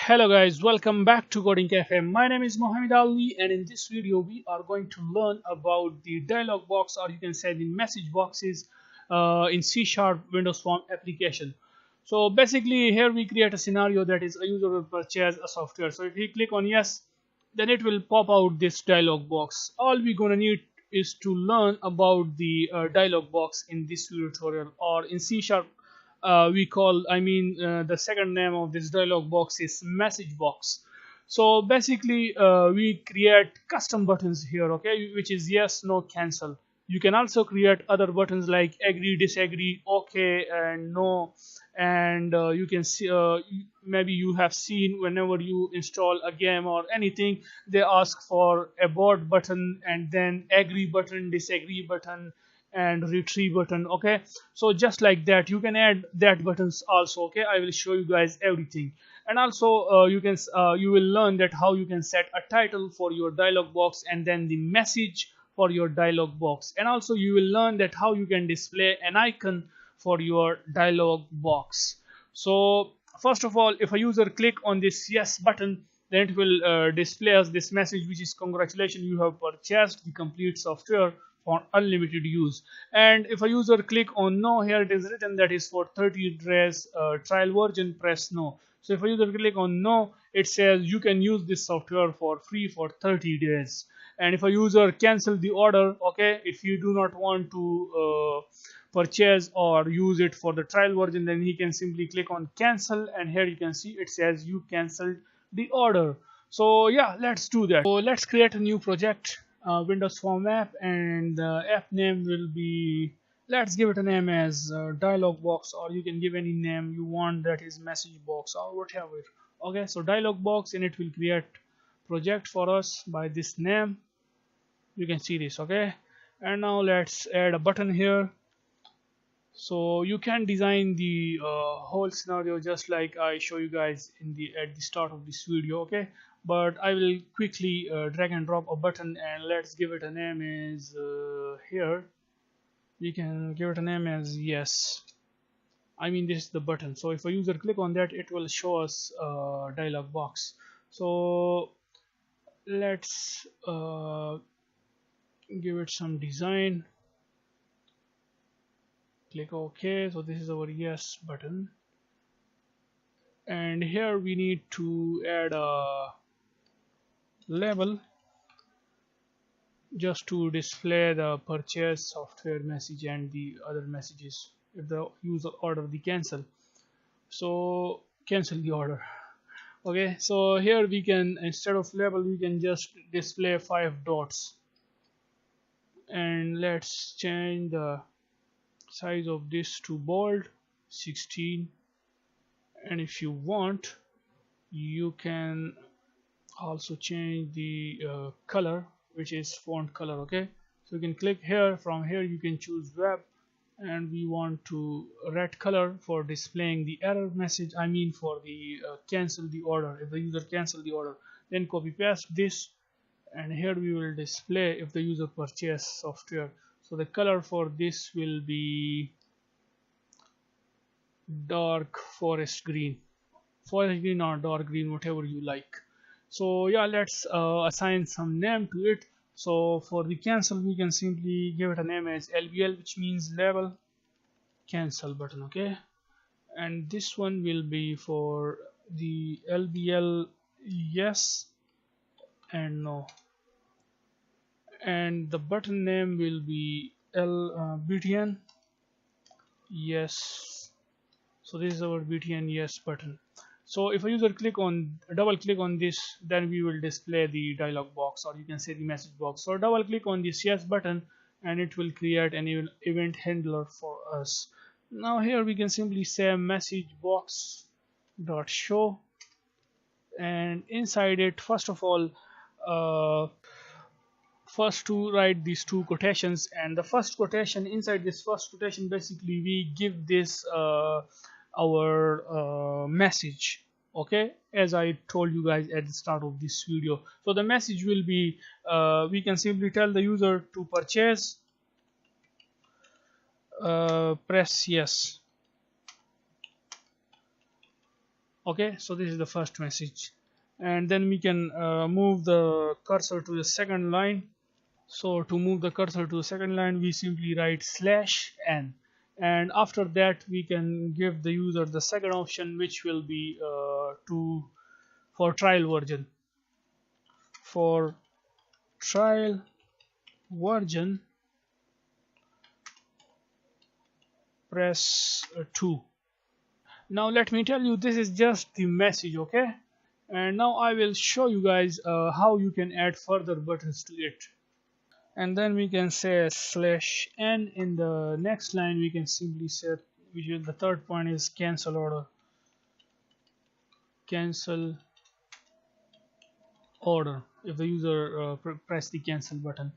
Hello guys, welcome back to Coding Cafe. My name is Mohammed Ali, and in this video we are going to learn about the dialog box, or you can say the message boxes in C# Windows Phone application. So basically here we create a scenario that is a user will purchase a software. So if he click on yes, then it will pop out this dialog box. All we're gonna need is to learn about the dialog box in this tutorial, or in C#. The second name of this dialog box is message box. So basically we create custom buttons here, okay, which is yes, no, cancel. You can also create other buttons like agree, disagree, okay, and no. And you can see, maybe you have seen whenever you install a game or anything, they ask for abort button, and then agree button, disagree button, and retrieve button. Okay, so just like that you can add that buttons also. Okay, I will show you guys everything. And also you will learn that how you can set a title for your dialog box, and then the message for your dialog box. And also you will learn that how you can display an icon for your dialog box. So first of all, if a user click on this yes button, then it will display us this message, which is congratulations, you have purchased the complete software for unlimited use. And if a user click on no, here it is written that is for 30 days trial version, press no. So if a user click on no, it says you can use this software for free for 30 days. And if a user cancel the order, okay, if you do not want to purchase or use it for the trial version, then he can simply click on cancel, and here you can see it says you canceled the order. So yeah, let's do that. So let's create a new project, Windows Phone app, and the app name will be, let's give it a name as dialog box, or you can give any name you want, that is message box or whatever. Okay, so dialog box, and it will create project for us by this name. You can see this. Okay, and now let's add a button here. So you can design the whole scenario just like I show you guys at the start of this video. Okay, but I will quickly drag and drop a button, and let's give it a name as here we can give it a name as yes. This is the button. So if a user click on that, it will show us dialog box. So let's give it some design. Click OK. So this is our yes button, and here we need to add a label just to display the purchase software message and the other messages if the user order the cancel. So cancel the order. Okay, so here we can, instead of label, we can just display 5 dots, and let's change the size of this to bold 16, and if you want you can also change the color, which is font color. Okay, so you can click here, from here you can choose web, and we want to red color for displaying the error message, for the cancel the order. If the user cancel the order, then copy paste this, and here we will display if the user purchase software. So the color for this will be dark forest green or dark green, whatever you like. So yeah, let's assign some name to it. So for the cancel, we can simply give it a name as LBL, which means label cancel button. Okay, and this one will be for the LBL yes and no, and the button name will be BTN yes. So this is our BTN yes button. So if a user double click on this, then we will display the dialog box, or you can say the message box. So double click on this yes button, and it will create an event handler for us. Now here we can simply say message box dot show, and inside it, first of all, first to write these 2 quotations, and the first quotation, inside this first quotation, basically we give this our message. Okay, as I told you guys at the start of this video. So the message will be, we can simply tell the user to purchase, press yes. Okay, so this is the first message, and then we can move the cursor to the second line. So to move the cursor to the second line, we simply write /n, and after that we can give the user the second option, which will be for trial version. For trial version, press 2. Now let me tell you, this is just the message, okay? And now I will show you guys how you can add further buttons to it. And then we can say /n. In the next line we can simply set, which is the third point, is cancel order. Cancel order if the user press the cancel button.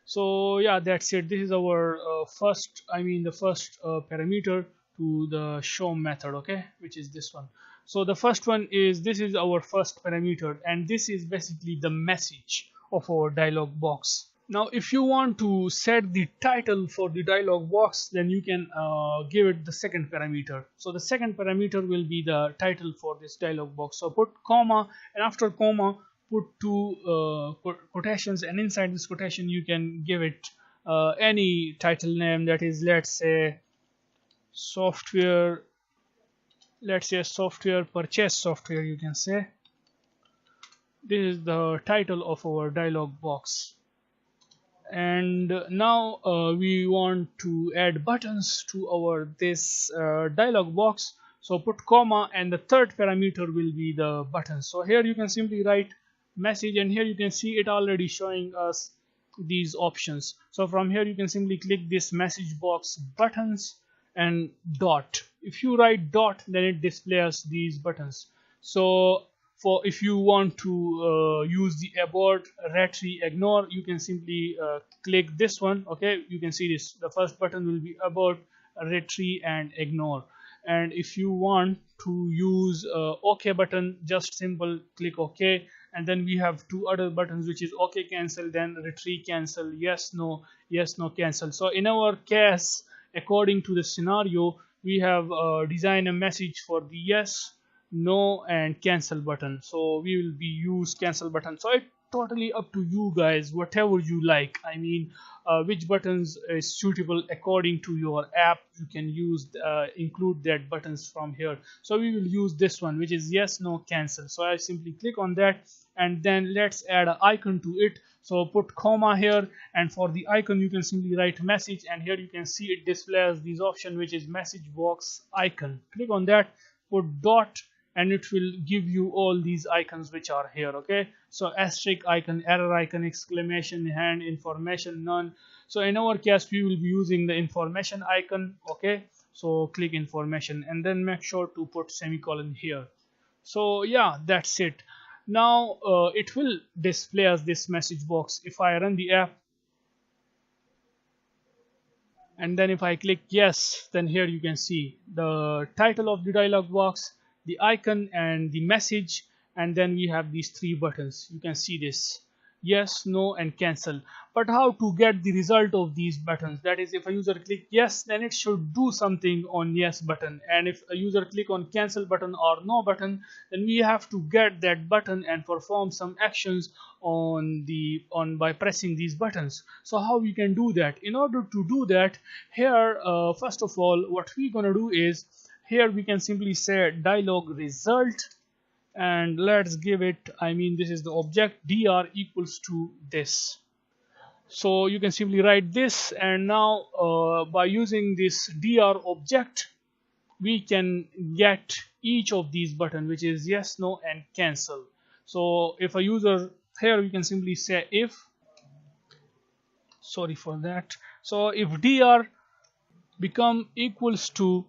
So yeah, that's it. This is our the first parameter to the show method, okay, which is this one. So the first one is, this is our first parameter, and this is basically the message of our dialog box. Now if you want to set the title for the dialog box, then you can give it the second parameter. So the second parameter will be the title for this dialog box. So put comma, and after comma put two quotations, and inside this quotation you can give it any title name, that is, let's say software, software purchase software, you can say. This is the title of our dialog box. And now we want to add buttons to our this dialog box. So put comma, and the third parameter will be the buttons. So here you can simply write message, and here you can see it already showing us these options. So from here you can simply click this message box buttons and dot. If you write dot, then it displays these buttons. So for if you want to use the abort, retry, ignore, you can simply click this one. Okay, you can see this, the first button will be abort, retry and ignore. And if you want to use OK button, just simple click OK. And then we have two other buttons, which is OK cancel, then retry cancel, yes no cancel. So in our case, according to the scenario, we have designed a message for the yes, no and cancel button. So we will be use cancel button. So it's totally up to you guys, whatever you like. I mean, which buttons is suitable according to your app, you can use include that buttons from here. So we will use this one, which is yes, no, cancel. So I simply click on that, and then let's add an icon to it. So put comma here, and for the icon you can simply write message, and here you can see it displays this option, which is message box icon. Click on that, put dot, and it will give you all these icons which are here. Okay, so asterisk icon, error icon, exclamation, hand, information, none. So in our case we will be using the information icon. Okay, so click information, and then make sure to put semicolon here. So yeah, that's it. Now it will display as this message box. If I run the app, and then if I click yes, then here you can see the title of the dialog box, the icon and the message, and then we have these three buttons. You can see this, yes, no and cancel. But how to get the result of these buttons? That is, if a user click yes, then it should do something on yes button, and if a user click on cancel button or no button, then we have to get that button and perform some actions by pressing these buttons. So how we can do that? In order to do that, here first of all, what we're gonna do is, here we can simply say dialog result, and let's give it, this is the object, dr equals to this. So you can simply write this, and now by using this dr object, we can get each of these buttons, which is yes, no and cancel. So if a user, here we can simply say if, sorry for that, so if dr become equals to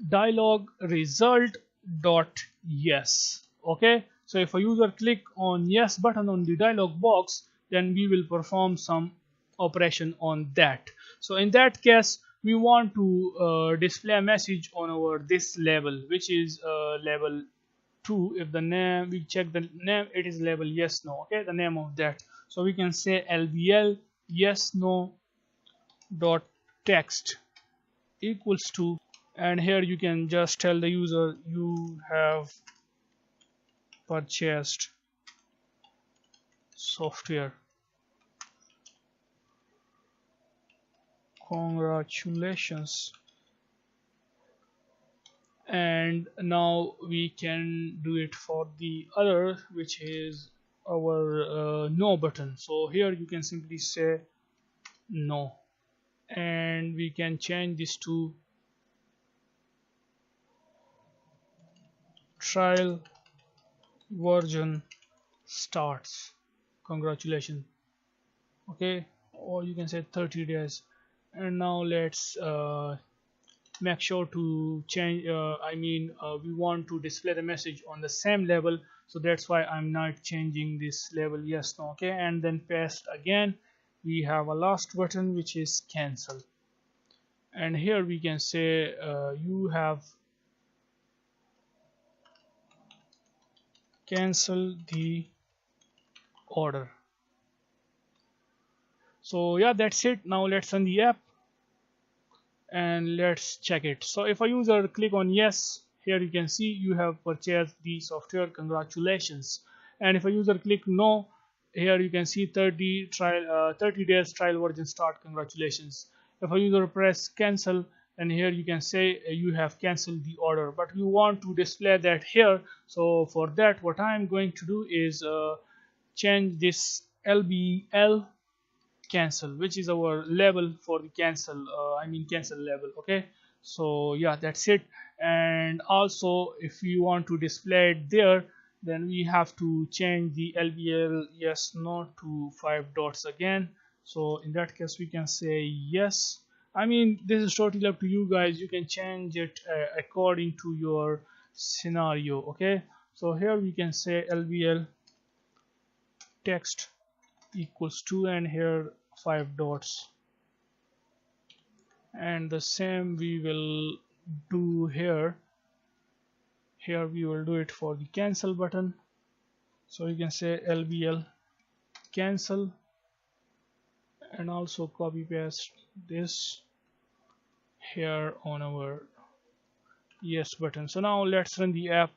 dialog result dot yes. Okay, so if a user click on yes button on the dialog box, then we will perform some operation on that. So in that case, we want to display a message on our this label, which is label 2. If the name, we check the name, it is label yes no. Okay, the name of that. So we can say lbl yes no dot text equals to, and here you can just tell the user you have purchased software, congratulations. And now we can do it for the other, which is our no button. So here you can simply say no, and we can change this to trial version starts, congratulations. Okay, or you can say 30 days. And now let's make sure to change we want to display the message on the same level, so that's why I'm not changing this level. Yes, no. Okay, and then paste again. We have a last button, which is cancel, and here we can say you have cancel the order. So yeah, that's it. Now let's run the app and let's check it. So if a user click on yes, here you can see you have purchased the software, congratulations. And if a user click no, here you can see 30 days trial version start, congratulations. If a user press cancel, and here you can say you have canceled the order, but we want to display that here. So for that, what I'm going to do is change this LBL cancel, which is our level for the cancel, cancel level. Okay, so yeah, that's it. And also if you want to display it there, then we have to change the LBL yes no to 5 dots again. So in that case we can say yes. This is totally up to you guys. You can change it according to your scenario. Okay, so here we can say LBL text equals 2, and here 5 dots, and the same we will do here. Here we will do it for the cancel button. So you can say LBL cancel, and also copy paste this here on our yes button. So now let's run the app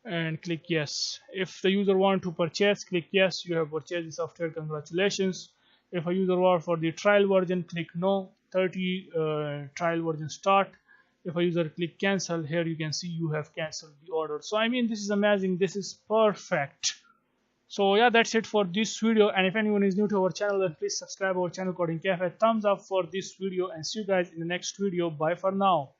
and click yes. If the user want to purchase, click yes, you have purchased the software, congratulations. If a user want for the trial version, click no, 30 trial version start. If a user click cancel, here you can see you have canceled the order. So this is amazing, this is perfect. So yeah, that's it for this video, and if anyone is new to our channel, then please subscribe our channel Coding Cafe. Thumbs up for this video, and see you guys in the next video. Bye for now.